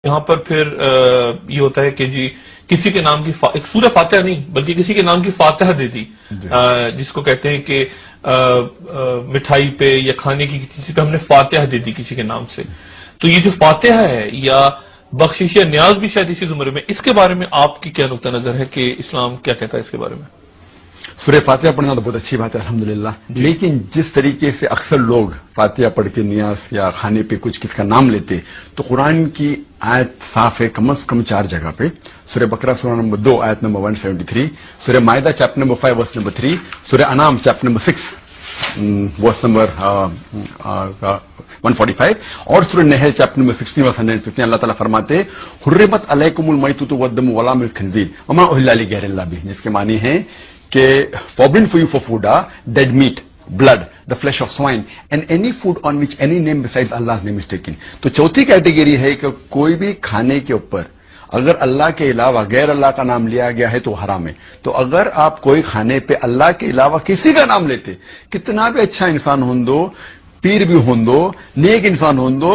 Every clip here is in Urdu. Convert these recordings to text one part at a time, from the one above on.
یہاں پر پھر یہ ہوتا ہے کہ جی کسی کے نام کی ایک سورہ فاتحہ نہیں بلکہ کسی کے نام کی فاتحہ دے دی، جس کو کہتے ہیں کہ مٹھائی پہ یا کھانے کی کسی پہ ہم نے فاتحہ دے دی کسی کے نام سے. تو یہ جو فاتحہ ہے یا بخشش یا نیاز بھی شاید اسی زمرے میں، اس کے بارے میں آپ کی کیا نقطہ نظر ہے کہ اسلام کیا کہتا ہے اس کے بارے میں؟ سورہ فاتحہ پڑھنا تو بہت اچھی بات ہے الحمدللہ، لیکن جس طریقے سے اکثر لوگ فاتحہ پڑھ کے نیاز یا کھانے پہ کچھ کس کا نام لیتے، تو قرآن کی آیت صاف ہے کم از کم 4 جگہ پہ. سورہ بقرہ سورہ نمبر 2 آیت نمبر 173، سورہ مائدہ چیپٹر نمبر 5 ورس نمبر 3، سورہ انعام چیپٹر نمبر 6 ورس نمبر 145، اور سورہ نحل چیپٹر نمبر 16 ورس 115. اللہ تعالیٰ فرماتے ہیں حرمت علیکم المیتۃ والدم ولحم الخنزیر وما اہل لغیر اللہ بہ، جس کے معنی ہیں کہ forbidden for you for food are dead meat, blood, the flesh of swine and any food on which any name besides Allah's name is taken. تو چوتھی کیٹیگری ہے کہ کوئی بھی کھانے کے اوپر اگر اللہ کے علاوہ غیر اللہ کا نام لیا گیا ہے تو حرام ہے. تو اگر آپ کوئی کھانے پہ اللہ کے علاوہ کسی کا نام لیتے، کتنا بھی اچھا انسان ہوں دو، پیر بھی ہوں دو، نیک انسان ہوں دو،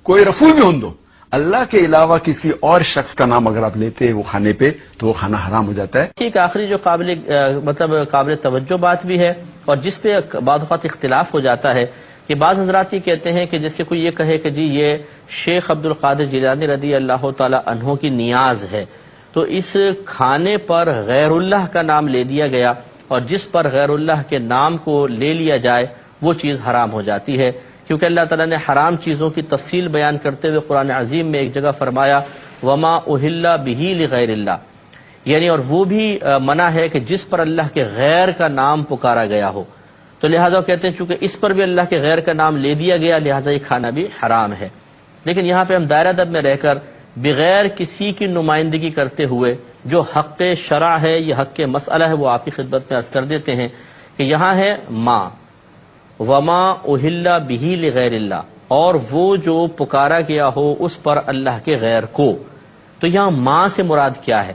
کوئی رسول بھی ہوں دو، اللہ کے علاوہ کسی اور شخص کا نام اگر آپ لیتے ہیں وہ کھانے پہ تو وہ کھانا حرام ہو جاتا ہے. ایک آخری جو قابل توجہ بات بھی ہے اور جس پہ بعض اوقات اختلاف ہو جاتا ہے کہ بعض حضرات یہ کہتے ہیں کہ جیسے کوئی یہ کہے کہ جی یہ شیخ عبد القادر جیلانی رضی اللہ تعالی عنہ کی نیاز ہے، تو اس کھانے پر غیر اللہ کا نام لے دیا گیا اور جس پر غیر اللہ کے نام کو لے لیا جائے وہ چیز حرام ہو جاتی ہے، کیونکہ اللہ تعالیٰ نے حرام چیزوں کی تفصیل بیان کرتے ہوئے قرآن عظیم میں ایک جگہ فرمایا وما اہل بہ لغیر اللہ، یعنی اور وہ بھی منع ہے کہ جس پر اللہ کے غیر کا نام پکارا گیا ہو. تو لہٰذا کہتے ہیں چونکہ اس پر بھی اللہ کے غیر کا نام لے دیا گیا لہٰذا یہ کھانا بھی حرام ہے. لیکن یہاں پہ ہم دائرہ ادب میں رہ کر بغیر کسی کی نمائندگی کرتے ہوئے جو حق شرع ہے، یہ حق مسئلہ ہے، وہ آپ کی خدمت میں عرض کر دیتے ہیں کہ یہاں ہے ماں وما اہل بہ لغیر اللہ، اور وہ جو پکارا گیا ہو اس پر اللہ کے غیر کو. تو یہاں ماں سے مراد کیا ہے؟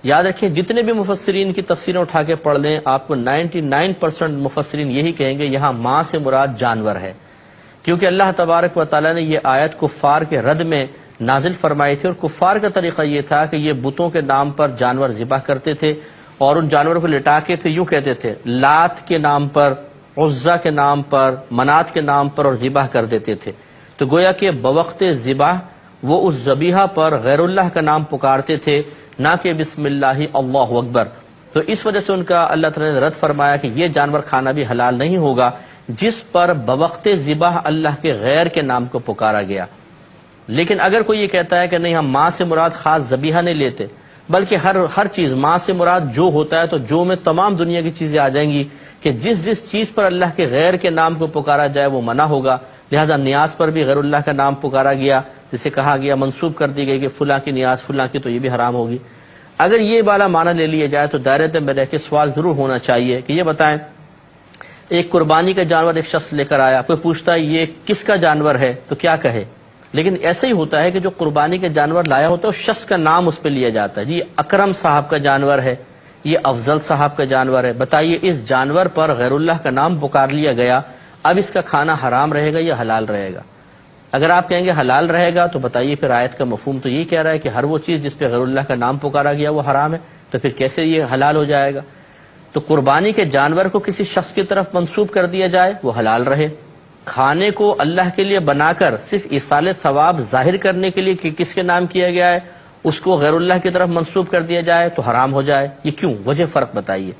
یاد رکھیں جتنے بھی مفسرین کی تفسیریں اٹھا کے پڑھ لیں آپ کو 99% مفسرین یہی کہیں گے یہاں ماں سے مراد جانور ہے، کیونکہ اللہ تبارک و تعالیٰ نے یہ آیت کفار کے رد میں نازل فرمائی تھی، اور کفار کا طریقہ یہ تھا کہ یہ بتوں کے نام پر جانور ذبح کرتے تھے اور ان جانوروں کو لٹا کے پھر یوں کہتے تھے لات کے نام پر، عزا کے نام پر، منات کے نام پر، اور ذبح کر دیتے تھے. تو گویا کہ بوقت ذبح وہ اس ذبیحہ پر غیر اللہ کا نام پکارتے تھے، نہ کہ بسم اللہ اللہ اکبر. تو اس وجہ سے ان کا اللہ تعالیٰ نے رد فرمایا کہ یہ جانور کھانا بھی حلال نہیں ہوگا جس پر بوقت ذبح اللہ کے غیر کے نام کو پکارا گیا. لیکن اگر کوئی یہ کہتا ہے کہ نہیں ہم ماں سے مراد خاص ذبیحہ نہیں لیتے بلکہ ہر چیز ماں سے مراد جو ہوتا ہے، تو جو میں تمام دنیا کی چیزیں آ جائیں گی کہ جس چیز پر اللہ کے غیر کے نام کو پکارا جائے وہ منع ہوگا. لہذا نیاز پر بھی غیر اللہ کا نام پکارا گیا، جسے کہا گیا منسوب کر دی گئی کہ فلاں کی نیاز فلاں کی، تو یہ بھی حرام ہوگی. اگر یہ والا معنی لے لیا جائے تو دائرے میں رہ کے سوال ضرور ہونا چاہیے کہ یہ بتائیں ایک قربانی کا جانور ایک شخص لے کر آیا، کوئی پوچھتا ہے یہ کس کا جانور ہے تو کیا کہے؟ لیکن ایسا ہی ہوتا ہے کہ جو قربانی کا جانور لایا ہوتا ہے اس شخص کا نام اس پہ لیا جاتا ہے، جی یہ اکرم صاحب کا جانور ہے، یہ افضل صاحب کا جانور ہے. بتائیے اس جانور پر غیر اللہ کا نام پکار لیا گیا، اب اس کا کھانا حرام رہے گا یا حلال رہے گا؟ اگر آپ کہیں گے حلال رہے گا تو بتائیے پھر آیت کا مفہوم تو یہی کہہ رہا ہے کہ ہر وہ چیز جس پہ غیر اللہ کا نام پکارا گیا وہ حرام ہے، تو پھر کیسے یہ حلال ہو جائے گا؟ تو قربانی کے جانور کو کسی شخص کی طرف منسوب کر دیا جائے وہ حلال رہے، کھانے کو اللہ کے لیے بنا کر صرف ایصال ثواب ظاہر کرنے کے لیے کہ کس کے نام کیا گیا ہے اس کو غیر اللہ کی طرف منسوب کر دیا جائے تو حرام ہو جائے. یہ کیوں؟ وجہ فرق بتائیے.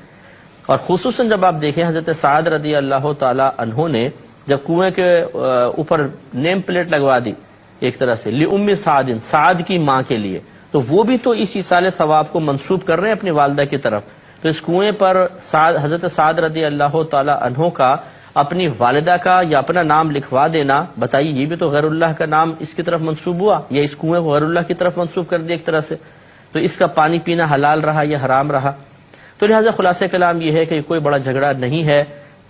اور خصوصاً جب آپ دیکھیں حضرت سعد رضی اللہ تعالی عنہ نے جب کنویں کے اوپر نیم پلیٹ لگوا دی ایک طرح سے لِأُمِّ سعد، سعد کی ماں کے لیے، تو وہ بھی تو اس ایصال ثواب کو منسوب کر رہے ہیں اپنی والدہ کی طرف. تو اس کنویں پر حضرت سعد رضی اللہ تعالی عنہ کا اپنی والدہ کا یا اپنا نام لکھوا دینا، بتائیے یہ بھی تو غیر اللہ کا نام اس کی طرف منسوب ہوا، یا اس کنویں کو غیر اللہ کی طرف منسوب کر دیا ایک طرح سے. تو اس کا پانی پینا حلال رہا یا حرام رہا؟ تو لہٰذا خلاصہ کلام یہ ہے کہ کوئی بڑا جھگڑا نہیں ہے.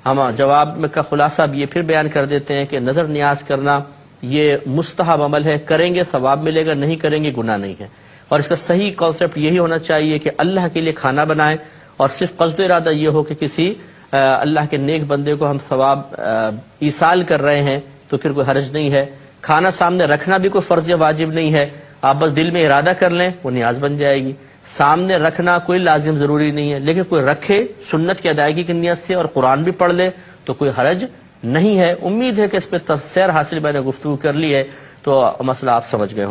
ہم جواب میں کا خلاصہ اب یہ پھر بیان کر دیتے ہیں کہ نظر نیاز کرنا یہ مستحب عمل ہے، کریں گے ثواب ملے گا، نہیں کریں گے گناہ نہیں ہے. اور اس کا صحیح کانسیپٹ یہی ہونا چاہیے کہ اللہ کے لیے کھانا بنائیں اور صرف قصد ارادہ یہ ہو کہ کسی اللہ کے نیک بندے کو ہم ثواب ایصال کر رہے ہیں تو پھر کوئی حرج نہیں ہے. کھانا سامنے رکھنا بھی کوئی فرض یا واجب نہیں ہے، آپ بس دل میں ارادہ کر لیں وہ نیاز بن جائے گی. سامنے رکھنا کوئی لازم ضروری نہیں ہے، لیکن کوئی رکھے سنت کی ادائیگی کی نیت سے اور قرآن بھی پڑھ لے تو کوئی حرج نہیں ہے. امید ہے کہ اس پہ تفسیر حاصل میں نے گفتگو کر لی ہے تو مسئلہ آپ سمجھ گئے ہوں.